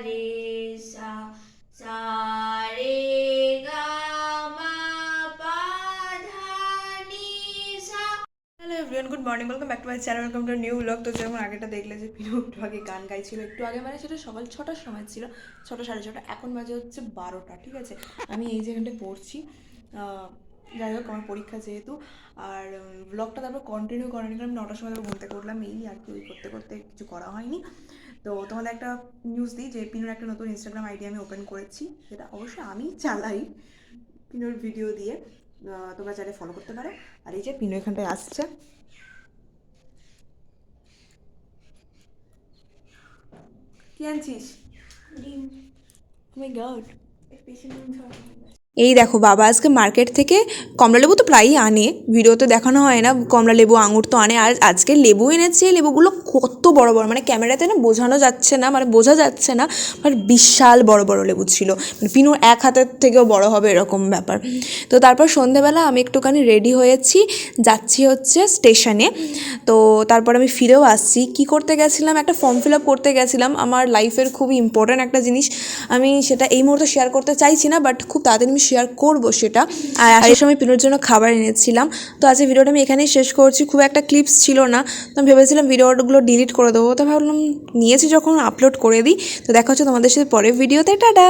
রে সা সা রে গা মা পা ধা নি সা। Hello everyone, good morning, welcome back to my channel, welcome to new blog. তো যেমন আগেটা দেখলে যে পিনু একটু আগে গান গাইছিল, একটু আগে মানে সেটা সকাল 6টার সময় ছিল, 6টা সাড়ে 6টা, এখন বাজে হচ্ছে 12টা। ঠিক আছে, আমি এই জায়গাটায় পড়ছি। যাই হোক, আমার পরীক্ষা যেহেতু, আর ব্লগটা তারপর কন্টিনিউ করেনি কারণ 9টার সময় ঘুম থেকে উঠলাম, এই আর কি, ওই করতে করতে কিছু করা হয়নি। তো তোমাদের একটা নিউজ দিই যে পিনুর একটা নতুন ইনস্টাগ্রাম আইডি আমি ওপেন করেছি, যেটা অবশ্যই আমি চালাই পিনুর ভিডিও দিয়ে। তোমরা চাইলে ফলো করতে পারো। আর এই যে পিনু এখানটায় আসছে। কি আনছিস? ডিম। ও মাই গড। এই দেখো, বাবা আজকে মার্কেট থেকে কমলা লেবু তো প্রায়ই আনে, ভিডিওতে দেখানো হয় না, কমলা লেবু আঙুর তো আনে, আর আজকে লেবু এনেছে। লেবুগুলো কত বড় বড়, মানে ক্যামেরাতে না বোঝানো যাচ্ছে না, মানে বোঝা যাচ্ছে না, মানে বিশাল বড় বড় লেবু ছিল, মানে পিনু এক হাতের থেকেও বড় হবে এরকম ব্যাপার। তো তারপর সন্ধেবেলা আমি একটুখানি রেডি হয়েছি, যাচ্ছি হচ্ছে স্টেশনে। তো তারপর আমি ফিরেও আসছি। কি করতে গেছিলাম? একটা ফর্ম ফিল আপ করতে গেছিলাম, আমার লাইফের খুবই ইম্পর্ট্যান্ট একটা জিনিস। আমি সেটা এই মুহূর্তে শেয়ার করতে চাইছি না, বাট খুব তাড়াতাড়ি আমি শেয়ার করবো সেটা। আর আসার সময় পিনুর জন্য খাবার এনেছিলাম। তো আজকে ভিডিওটা আমি এখানেই শেষ করছি, খুব একটা ক্লিপস ছিল না, তো আমি ভেবেছিলাম ভিডিওগুলো ডিলিট করে দেবো, তো ভাবলাম নিয়েছি যখন আপলোড করে দিই। তো দেখা হচ্ছে তোমাদের সাথে পরের ভিডিওতে, টাটা।